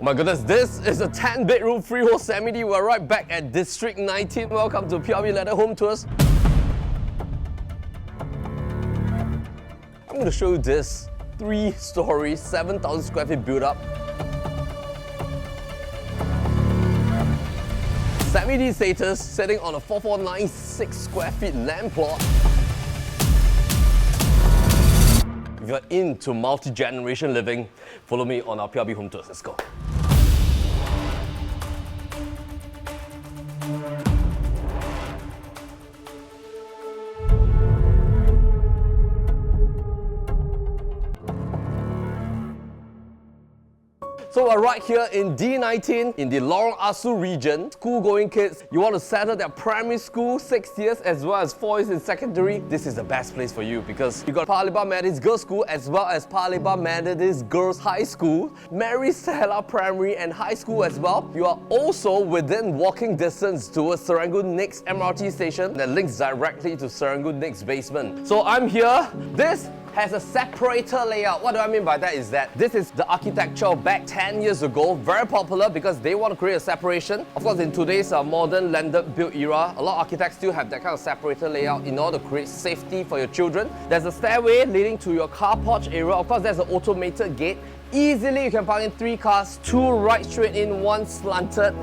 my goodness, this is a 10-bedroom freehold semi-D. We're right back at District 19. Welcome to PRB Ladder Home Tours. I'm going to show you this 3-story, 7,000 square feet build-up. Semi-D status, sitting on a 4,496 square feet land plot. If you're into multi-generation living, follow me on our PRB Home Tours. Let's go. So we're right here in D19 in the Lorong Asu region. School-going kids, you want to settle their primary school 6 years as well as 4 years in secondary, this is the best place for you because you got Paya Lebar Methodist Girls' School as well as Paya Lebar Methodist Girls' High School, Mary Stella Primary and High School as well. You are also within walking distance towards Serangoon next MRT station that links directly to Serangoon next basement. So I'm here. This has a separator layout. What do I mean by that is that this is the architecture back 10 years ago, very popular because they want to create a separation. Of course, in today's modern landed built era, a lot of architects still have that kind of separator layout in order to create safety for your children. There's a stairway leading to your car porch area. Of course, there's an automated gate. Easily, you can park in 3 cars, 2 right straight in, 1 slanted.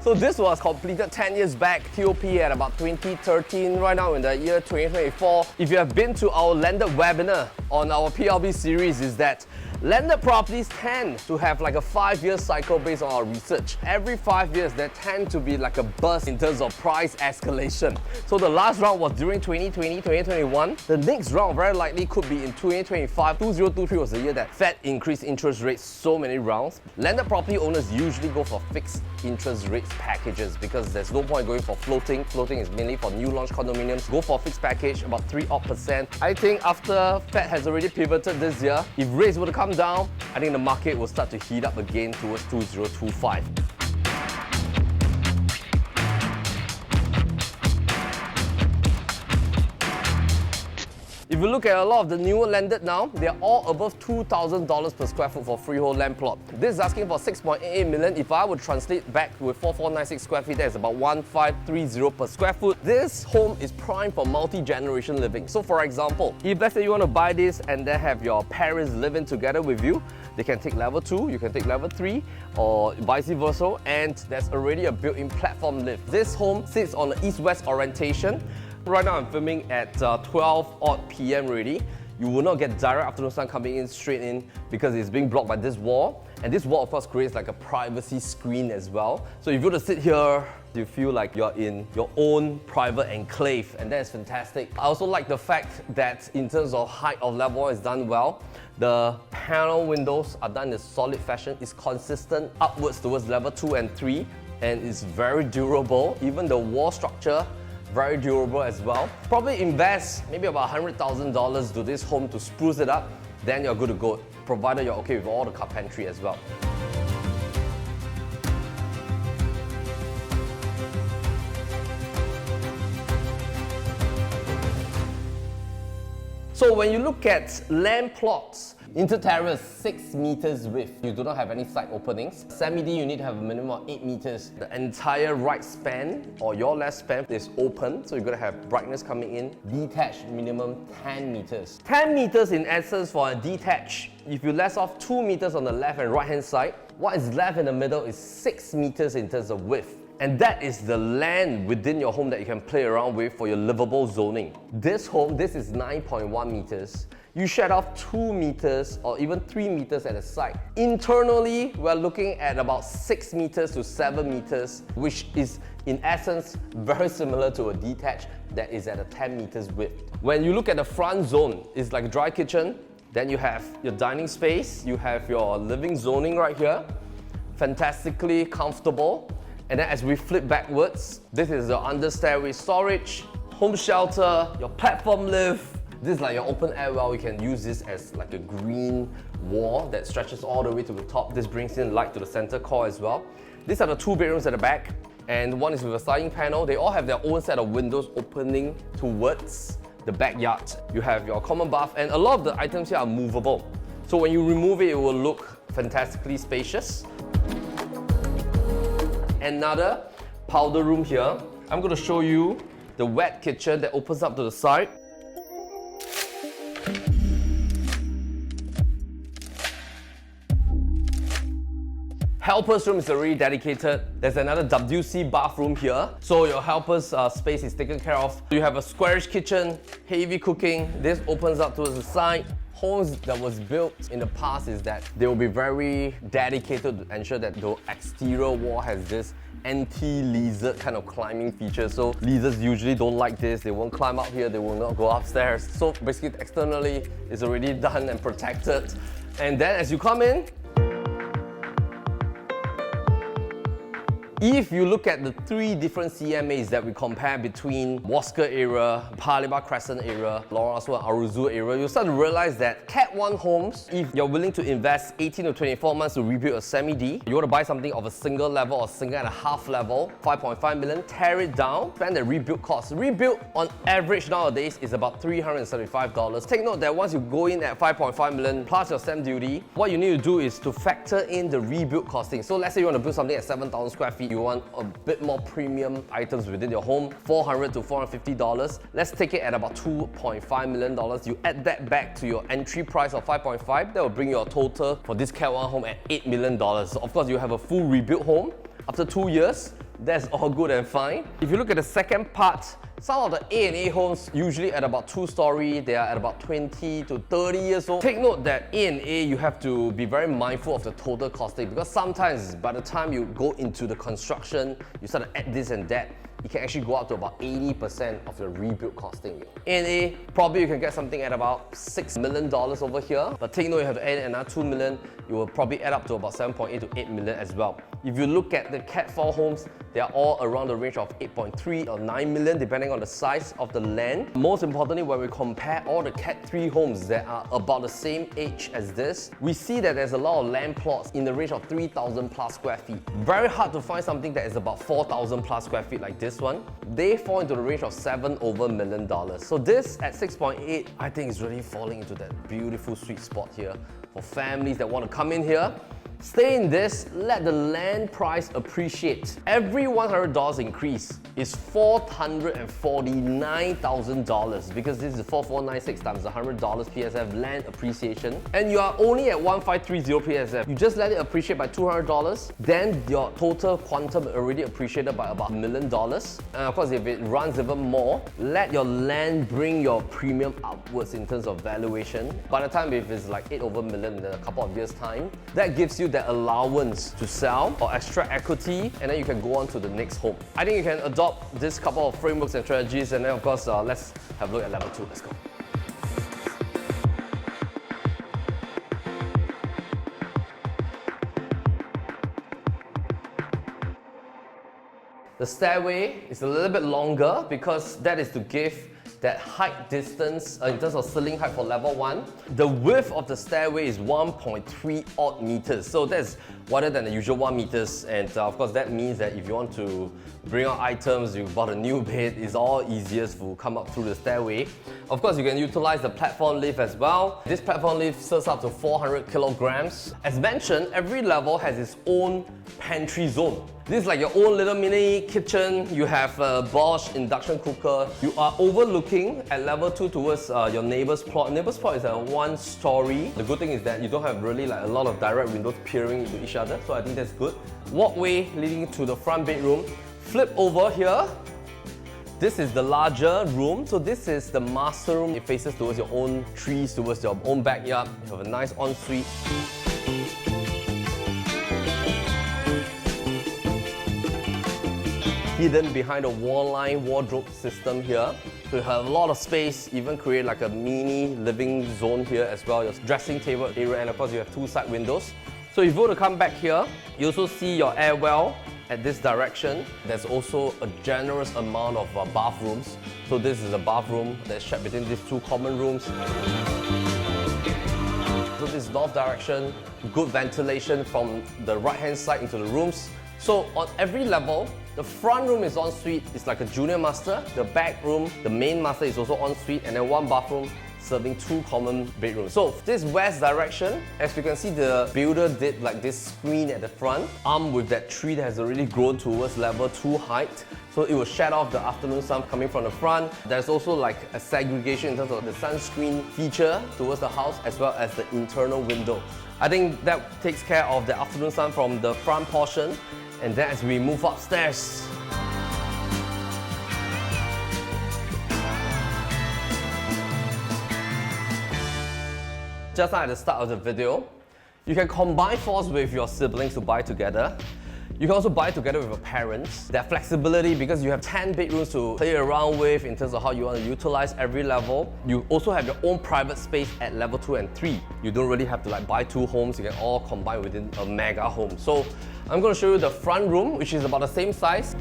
So this was completed 10 years back, TOP at about 2013, right now in the year 2024. If you have been to our landed webinar on our PLB series, is that landed properties tend to have like a 5-year cycle based on our research. Every 5 years, there tend to be like a burst in terms of price escalation. So the last round was during 2020, 2021. The next round very likely could be in 2025. 2023 was the year that Fed increased interest rates so many rounds. Landed property owners usually go for fixed interest rates packages because there's no point going for floating. Floating is mainly for new launch condominiums. Go for a fixed package, about 3% odd. I think after Fed has already pivoted this year, if rates were to come down, I think the market will start to heat up again towards 2025. If you look at a lot of the newer landed now, they're all above $2,000 per square foot for freehold land plot. This is asking for 6.88 million. If I would translate back with 4,496 square feet, that's about 1,530 per square foot. This home is primed for multi-generation living. So for example, if let's say you want to buy this and then have your parents living together with you, they can take level 2, you can take level 3, or vice versa, and there's already a built-in platform lift. This home sits on the east-west orientation. Right now I'm filming at 12 odd PM already. You will not get direct afternoon sun coming in straight in because it's being blocked by this wall. And this wall of course creates like a privacy screen as well. So if you were to sit here, you feel like you're in your own private enclave, and that is fantastic. I also like the fact that in terms of height of level is done well. The panel windows are done in a solid fashion. It's consistent upwards towards level 2 and 3 and it's very durable. Even the wall structure, very durable as well. Probably invest maybe about $100,000 to this home to spruce it up, then you're good to go, provided you're okay with all the carpentry as well. So when you look at land plots, interterrace 6 meters width, you do not have any side openings. Semi-D, you need to have a minimum of 8 meters. The entire right span or your left span is open, so you're going to have brightness coming in. Detached, minimum 10 meters. 10 meters in essence for a detached. If you less off 2 meters on the left and right hand side, what is left in the middle is 6 meters in terms of width. And that is the land within your home that you can play around with for your livable zoning. This home, this is 9.1 meters. You shed off 2 meters or even 3 meters at the side. Internally, we're looking at about 6 meters to 7 meters, which is in essence very similar to a detached that is at a 10 meters width. When you look at the front zone, it's like a dry kitchen. Then you have your dining space, you have your living zoning right here. Fantastically comfortable. And then as we flip backwards, this is your under stairway storage, home shelter, your platform lift. This is like your open air well. You can use this as like a green wall that stretches all the way to the top. This brings in light to the center core as well. These are the 2 bedrooms at the back. and one is with a sliding panel. They all have their own set of windows opening towards the backyard. You have your common bath, and a lot of the items here are movable. So when you remove it, it will look fantastically spacious. Another powder room here. I'm going to show you the wet kitchen that opens up to the side. Helper's room is already dedicated. There's another WC bathroom here, so your helper's space is taken care of. You have a squarish kitchen, heavy cooking. This opens up towards the side. Homes that was built in the past is that they will be very dedicated to ensure that the exterior wall has this anti-lizard kind of climbing feature. So lizards usually don't like this. They won't climb up here, they will not go upstairs. So basically externally it's already done and protected. And then as you come in, if you look at the three different CMAs that we compare between Wasker area, Paya Lebar Crescent area, Lorong Aswa and Aroozoo area, you'll start to realize that Cat 1 homes, if you're willing to invest 18 to 24 months to rebuild a semi-D, you want to buy something of a single level or single and a half level, 5.5 million, tear it down, spend the rebuild cost. Rebuild on average nowadays is about $375. Take note that once you go in at 5.5 million plus your stamp duty, what you need to do is to factor in the rebuild costing. So let's say you want to build something at 7,000 square feet, you want a bit more premium items within your home, $400 to $450. Let's take it at about $2.5 million. You add that back to your entry price of 5.5, that will bring your total for this Cat 1 home at $8 million. So of course, you have a full rebuilt home after 2 years. That's all good and fine. If you look at the second part, some of the A&A homes, usually at about 2-story, they are at about 20 to 30 years old. Take note that A&A, you have to be very mindful of the total costing, because sometimes by the time you go into the construction, you start to add this and that, it can actually go up to about 80% of your rebuild costing. A&A, probably you can get something at about $6 million over here, but take note you have to add another $2 million, you will probably add up to about 7.8 to 8 million as well. If you look at the Cat 4 homes, they are all around the range of 8.3 or 9 million depending on the size of the land. Most importantly, when we compare all the Cat 3 homes that are about the same age as this, we see that there's a lot of land plots in the range of 3,000 plus square feet. Very hard to find something that is about 4,000 plus square feet like this one. They fall into the range of $7 million. So this at 6.8, I think is really falling into that beautiful sweet spot here for families that want to come in here. Stay in this, let the land price appreciate. Every $100 increase is $449,000 because this is 4496 times $100 PSF land appreciation. And you are only at 1530 PSF. You just let it appreciate by $200, then your total quantum already appreciated by about $1 million. And of course, if it runs even more, let your land bring your premium upwards in terms of valuation. By the time if it's like $8 million in a couple of years' time, that gives you that allowance to sell or extract equity, and then you can go on to the next home. I think you can adopt this couple of frameworks and strategies, and then of course, let's have a look at level 2. Let's go. The stairway is a little bit longer because that is to give that height distance in terms of ceiling height for level 1. The width of the stairway is 1.3 odd meters. So that's wider than the usual 1 meters. And of course, that means that if you want to bring out items, you bought a new bed, it's all easiest to come up through the stairway. Of course, you can utilize the platform lift as well. This platform lift serves up to 400 kilograms. As mentioned, every level has its own pantry zone. This is like your own little mini kitchen. You have a Bosch induction cooker. You are overlooking at level 2 towards your neighbor's plot. Neighbor's plot is a 1-story. The good thing is that you don't have really like a lot of direct windows peering into each other, so I think that's good. Walkway leading to the front bedroom. Flip over here. This is the larger room. So this is the master room. It faces towards your own trees, towards your own backyard. You have a nice ensuite. Hidden behind a wall-line wardrobe system here. So you have a lot of space, even create like a mini living zone here as well, your dressing table area, and of course you have 2 side windows. So if you were to come back here, you also see your air well at this direction. There's also a generous amount of bathrooms. So this is a bathroom that's shared between these 2 common rooms. So this is north direction, good ventilation from the right-hand side into the rooms. So on every level, the front room is ensuite, it's like a junior master. The back room, the main master is also ensuite, and then one bathroom serving 2 common bedrooms. So this west direction, as you can see, the builder did like this screen at the front, armed with that tree that has already grown towards level 2 height. So it will shed off the afternoon sun coming from the front. There's also like a segregation in terms of the sunscreen feature towards the house, as well as the internal window. I think that takes care of the afternoon sun from the front portion. And then as we move upstairs, just like at the start of the video, you can combine floors with your siblings to buy together. You can also buy together with your parents. That flexibility, because you have 10 bedrooms to play around with in terms of how you want to utilize every level. You also have your own private space at level 2 and 3. You don't really have to like buy 2 homes, you can all combine within a mega home. So I'm going to show you the front room, which is about the same size.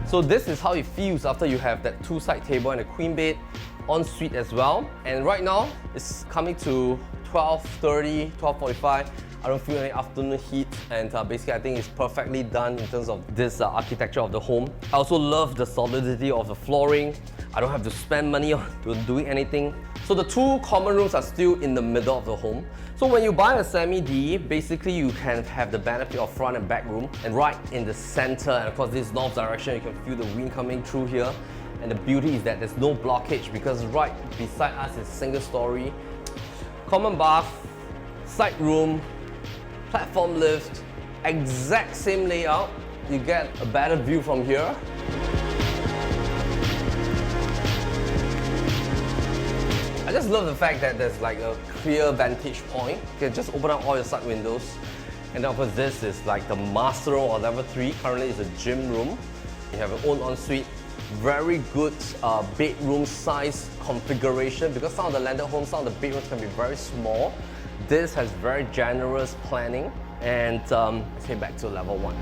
So this is how it feels after you have that 2-side table and a queen bed, ensuite as well. And right now, it's coming to 12:30, 12:45. I don't feel any afternoon heat, and basically I think it's perfectly done in terms of this architecture of the home. I also love the solidity of the flooring. I don't have to spend money on doing anything. So the 2 common rooms are still in the middle of the home. So when you buy a semi-D, basically you can have the benefit of front and back room, and right in the center, and of course this north direction, you can feel the wind coming through here. And the beauty is that there's no blockage, because right beside us is single story, common bath, side room, platform lift, exact same layout. You get a better view from here. I just love the fact that there's like a clear vantage point. You can just open up all your side windows. And then of course this is like the master room or level 3. Currently it's a gym room. You have your own ensuite. Very good bedroom size configuration, because some of the landed homes, some of the bedrooms can be very small. This has very generous planning. And let's head back to level 1.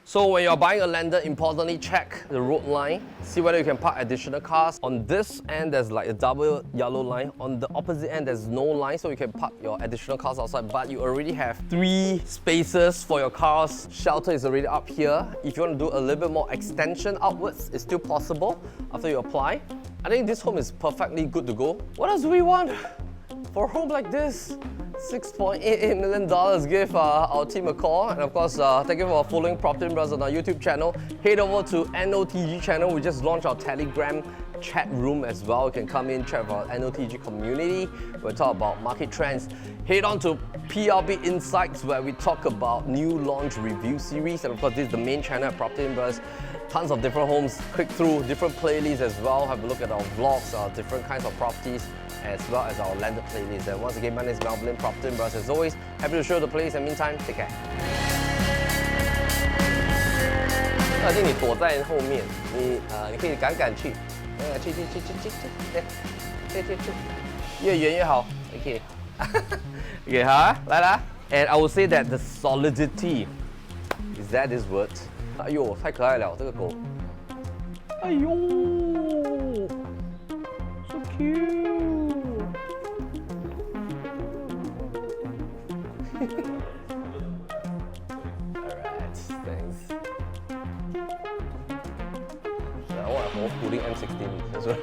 So when you're buying a landed, importantly check the road line. See whether you can park additional cars. On this end, there's like a double yellow line. On the opposite end, there's no line, so you can park your additional cars outside. But you already have 3 spaces for your cars. Shelter is already up here. If you want to do a little bit more extension outwards, it's still possible after you apply. I think this home is perfectly good to go. What else do we want for a home like this? $6.88 million. Give our team a call. And of course, thank you for following Propertylimbrothers on our YouTube channel. Head over to NOTG channel. We just launched our Telegram chat room as well. You can come in, chat with our NOTG community. We'll talk about market trends. Head on to PLB Insights, where we talk about new launch review series. And of course, this is the main channel at Propertylimbrothers. Tons of different homes. Click through different playlists as well. Have a look at our vlogs, our different kinds of properties, as well as our landed playlist. And once again, my name is Melvin Lim, Propertylimbrothers. As always, happy to show the playlist. And meantime, take care. 而且你躲在后面，你可以赶去，去，越远越好。OK， OK 好啊，来啦。And I will say that the solidity, is that this word? 哎呦，太可爱了，这个狗。哎呦 ，so cute。Alright, thanks. I want a more cooling M16 as well.